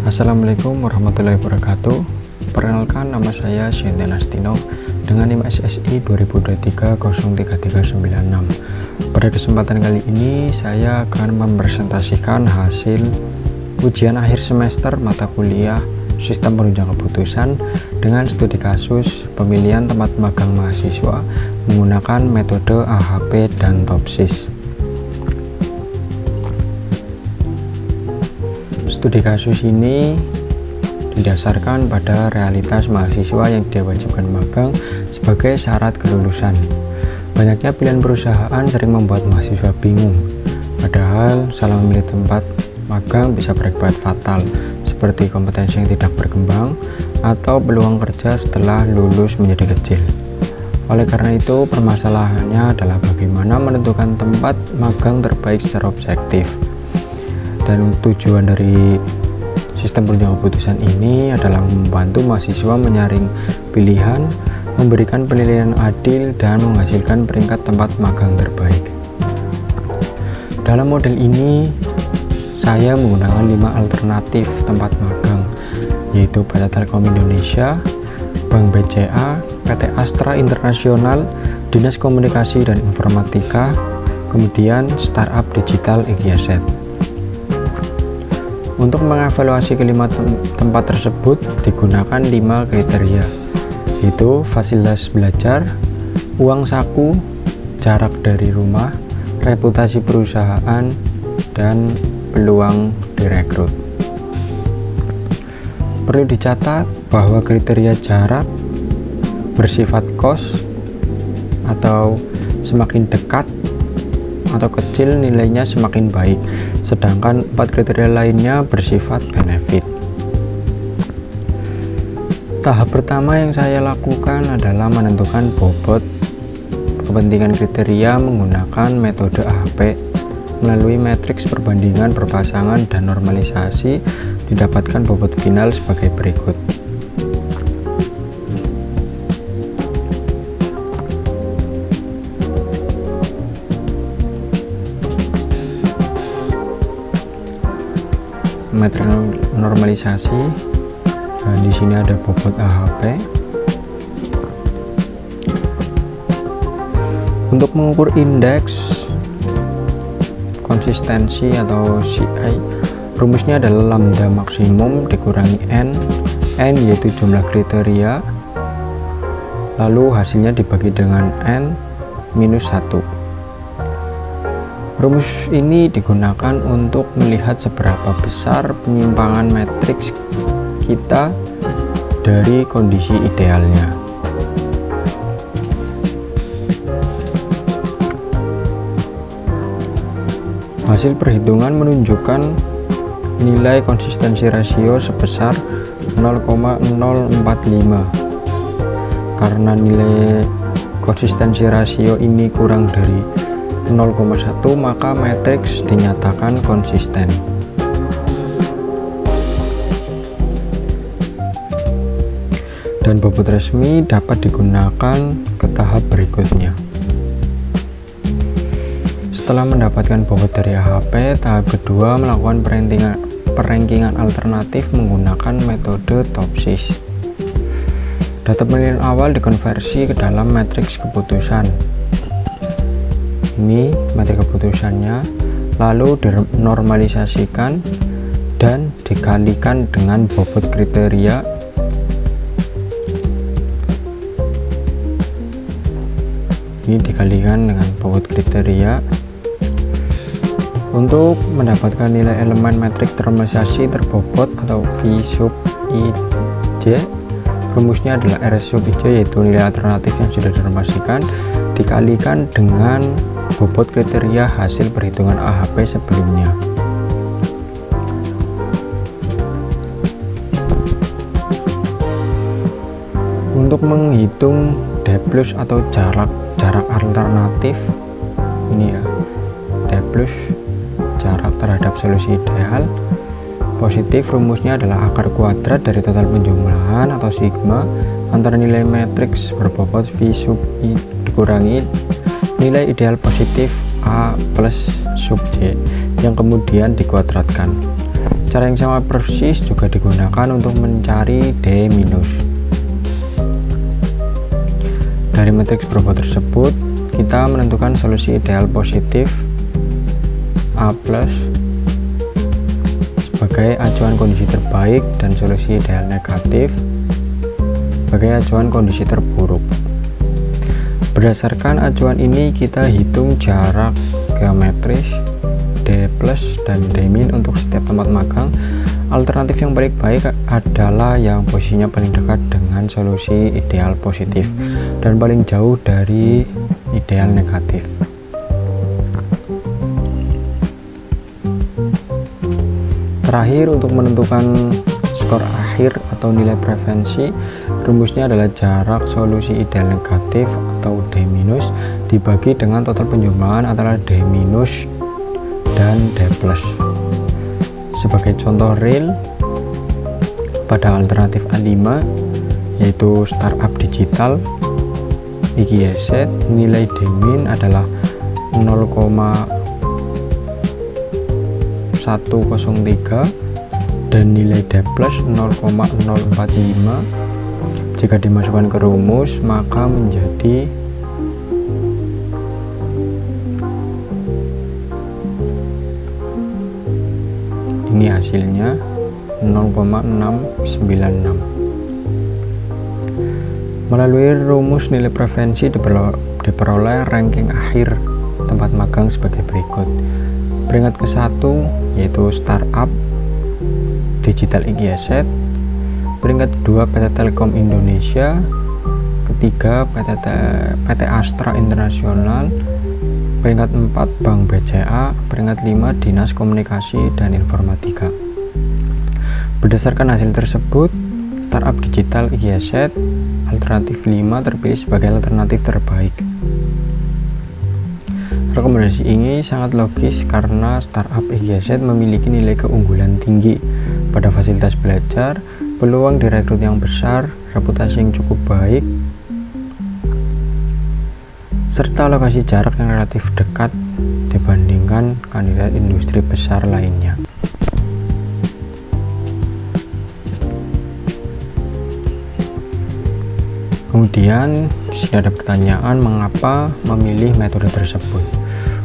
Assalamualaikum warahmatullahi wabarakatuh. Perkenalkan, nama saya Shinten Astino dengan NIM SSI 2023-03396. Pada kesempatan kali ini saya akan mempresentasikan hasil ujian akhir semester mata kuliah Sistem Penunjang Keputusan dengan studi kasus pemilihan tempat magang mahasiswa menggunakan metode AHP dan TOPSIS. Studi kasus ini didasarkan pada realitas mahasiswa yang diwajibkan magang sebagai syarat kelulusan. Banyaknya pilihan perusahaan sering membuat mahasiswa bingung, padahal salah memilih tempat magang bisa berakibat fatal, seperti kompetensi yang tidak berkembang atau peluang kerja setelah lulus menjadi kecil. Oleh karena itu, permasalahannya adalah bagaimana menentukan tempat magang terbaik secara objektif. Dan tujuan dari sistem penunjang keputusan ini adalah membantu mahasiswa menyaring pilihan, memberikan penilaian adil, dan menghasilkan peringkat tempat magang terbaik. Dalam model ini, saya menggunakan 5 alternatif tempat magang, yaitu PT Telkom Indonesia, Bank BCA, PT Astra Internasional, Dinas Komunikasi dan Informatika, kemudian Startup Digital EGZ. Untuk mengevaluasi kelima tempat tersebut digunakan 5 kriteria, yaitu fasilitas belajar, uang saku, jarak dari rumah, reputasi perusahaan, dan peluang direkrut. Perlu dicatat bahwa kriteria jarak bersifat kos atau semakin dekat atau kecil nilainya semakin baik, sedangkan 4 kriteria lainnya bersifat benefit. Tahap pertama yang saya lakukan adalah menentukan bobot kepentingan kriteria menggunakan metode AHP. Melalui matriks perbandingan berpasangan dan normalisasi didapatkan bobot final sebagai berikut. Metrik normalisasi, dan di sini ada bobot AHP. Untuk mengukur indeks konsistensi atau CI, rumusnya adalah lambda maksimum dikurangi n yaitu jumlah kriteria, lalu hasilnya dibagi dengan n minus 1. Rumus ini digunakan untuk melihat seberapa besar penyimpangan matriks kita dari kondisi idealnya. Hasil perhitungan menunjukkan nilai konsistensi rasio sebesar 0,045. Karena nilai konsistensi rasio ini kurang dari 0,1, maka matriks dinyatakan konsisten. Dan bobot resmi dapat digunakan ke tahap berikutnya. Setelah mendapatkan bobot dari AHP, tahap kedua melakukan perangkingan alternatif menggunakan metode TOPSIS. Data penilaian awal dikonversi ke dalam matriks keputusan. Ini materi keputusannya, lalu dinormalisasikan dan dikalikan dengan bobot kriteria. Ini dikalikan dengan bobot kriteria untuk mendapatkan nilai elemen metrik normalisasi terbobot atau V sub IJ. Rumusnya adalah R sub IJ, yaitu nilai alternatif yang sudah dinormalisasikan dikalikan dengan bobot kriteria hasil perhitungan AHP sebelumnya. Untuk menghitung D+ atau jarak alternatif, ini ya, D+ jarak terhadap solusi ideal positif, rumusnya adalah akar kuadrat dari total penjumlahan atau sigma antara nilai matriks berbobot V sub I dikurangi nilai ideal positif A plus sub J yang kemudian dikuadratkan. Cara yang sama persis juga digunakan untuk mencari D-. Dari matriks berubah tersebut, kita menentukan solusi ideal positif A+ sebagai acuan kondisi terbaik dan solusi ideal negatif sebagai acuan kondisi terburuk. Berdasarkan acuan ini, kita hitung jarak geometris D+ dan D- untuk setiap tempat magang. Alternatif yang paling baik adalah yang posisinya paling dekat dengan solusi ideal positif dan paling jauh dari ideal negatif. Terakhir, untuk menentukan skor akhir atau nilai preferensi, rumusnya adalah jarak solusi ideal negatif atau D- dibagi dengan total penjumlahan antara D- dan D+. Sebagai contoh real, pada alternatif A5 yaitu startup digital IGZ, nilai D- adalah 0,103 dan nilai D+ 0,045. Jika dimasukkan ke rumus, maka menjadi ini hasilnya 0,696. Melalui rumus nilai preferensi diperoleh ranking akhir tempat magang sebagai berikut. Peringkat ke-1 yaitu startup digital IGZ, peringkat kedua PT Telkom Indonesia, ketiga PT Astra Internasional, peringkat 4 Bank BCA, peringkat 5 Dinas Komunikasi dan Informatika. Berdasarkan hasil tersebut, startup digital IGZ alternatif 5 terpilih sebagai alternatif terbaik. Rekomendasi ini sangat logis karena startup IGZ memiliki nilai keunggulan tinggi pada fasilitas belajar, peluang direkrut yang besar, reputasi yang cukup baik, serta lokasi jarak yang relatif dekat dibandingkan kandidat industri besar lainnya. Kemudian sini ada pertanyaan, mengapa memilih metode tersebut?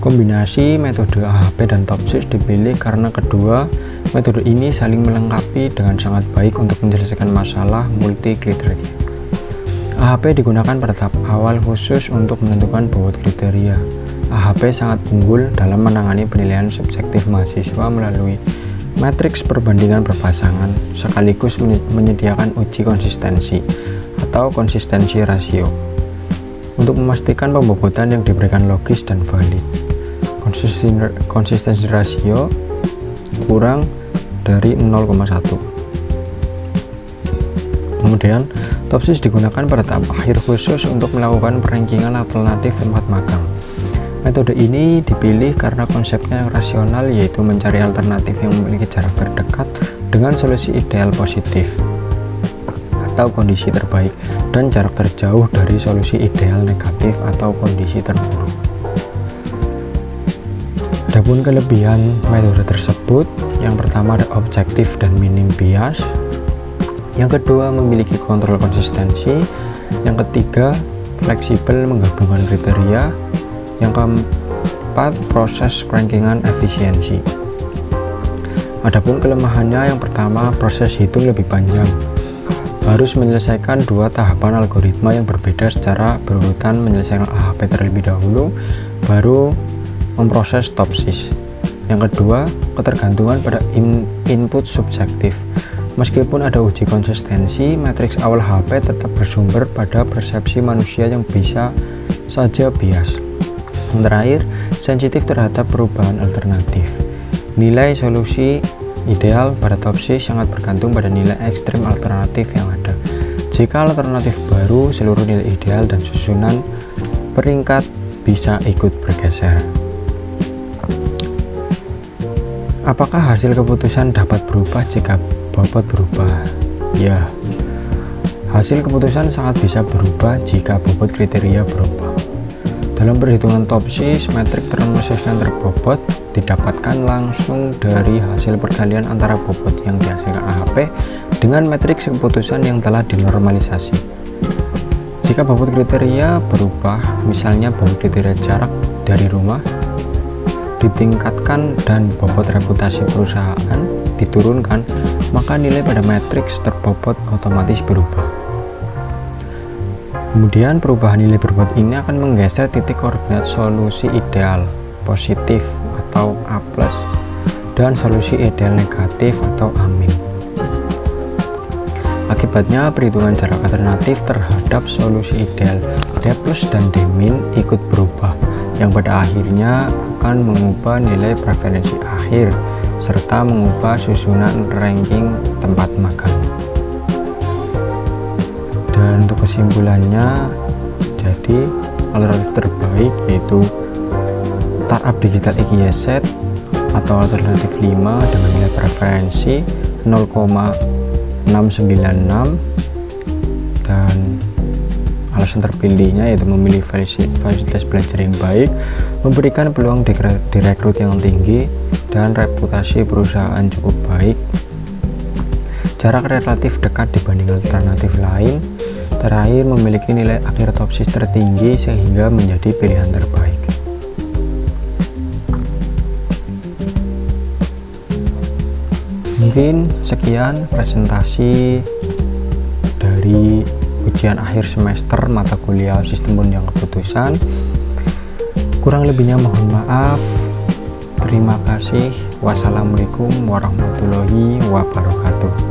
Kombinasi metode AHP dan TOPSIS dipilih karena kedua metode ini saling melengkapi dengan sangat baik untuk menyelesaikan masalah multi kriteria. AHP digunakan pada tahap awal khusus untuk menentukan bobot kriteria. AHP sangat unggul dalam menangani penilaian subjektif mahasiswa melalui matriks perbandingan berpasangan, sekaligus menyediakan uji konsistensi atau konsistensi rasio untuk memastikan pembobotan yang diberikan logis dan valid. Konsistensi rasio kurang dari 0,1. Kemudian TOPSIS digunakan pada tahap akhir khusus untuk melakukan perankingan alternatif tempat magang. Metode ini dipilih karena konsepnya yang rasional, yaitu mencari alternatif yang memiliki jarak terdekat dengan solusi ideal positif atau kondisi terbaik dan jarak terjauh dari solusi ideal negatif atau kondisi terburuk. Adapun kelebihan metode tersebut, yang pertama ada objektif dan minim bias, yang kedua memiliki kontrol konsistensi, yang ketiga fleksibel menggabungkan kriteria, yang keempat proses rankingan efisiensi. Adapun kelemahannya, yang pertama proses hitung lebih panjang, harus menyelesaikan dua tahapan algoritma yang berbeda secara berurutan, menyelesaikan AHP terlebih dahulu baru memproses TOPSIS. Yang kedua, ketergantungan pada input subjektif. Meskipun ada uji konsistensi, matriks awal AHP tetap bersumber pada persepsi manusia yang bisa saja bias. Yang terakhir, sensitif terhadap perubahan alternatif. Nilai solusi ideal pada TOPSIS sangat bergantung pada nilai ekstrim alternatif yang ada. Jika alternatif baru, seluruh nilai ideal dan susunan peringkat bisa ikut bergeser. Apakah hasil keputusan dapat berubah jika bobot berubah? Ya, hasil keputusan sangat bisa berubah jika bobot kriteria berubah. Dalam perhitungan TOPSIS, metrik termosiswa yang terbobot didapatkan langsung dari hasil perkalian antara bobot yang dihasilkan AHP dengan metrik keputusan yang telah dinormalisasi. Jika bobot kriteria berubah, misalnya bobot kriteria jarak dari rumah ditingkatkan dan bobot reputasi perusahaan diturunkan, maka nilai pada matriks terbobot otomatis berubah. Kemudian perubahan nilai berbobot ini akan menggeser titik koordinat solusi ideal positif atau A+, dan solusi ideal negatif atau A-. Akibatnya perhitungan jarak alternatif terhadap solusi ideal D+ dan D- ikut berubah, yang pada akhirnya akan mengubah nilai preferensi akhir serta mengubah susunan ranking tempat magang. Dan untuk kesimpulannya, jadi alternatif terbaik yaitu startup digital IKYZ atau alternatif 5 dengan nilai preferensi 0,696, dan alasan terpilihnya yaitu memilih fasilitas belajar yang baik, memberikan peluang direkrut yang tinggi, dan reputasi perusahaan cukup baik, jarak relatif dekat dibanding alternatif lain, terakhir memiliki nilai akhir TOPSIS tertinggi sehingga menjadi pilihan terbaik. Mungkin sekian presentasi dari ujian akhir semester mata kuliah sistem undian keputusan. Kurang lebihnya mohon maaf. Terima kasih. Wassalamualaikum warahmatullahi wabarakatuh.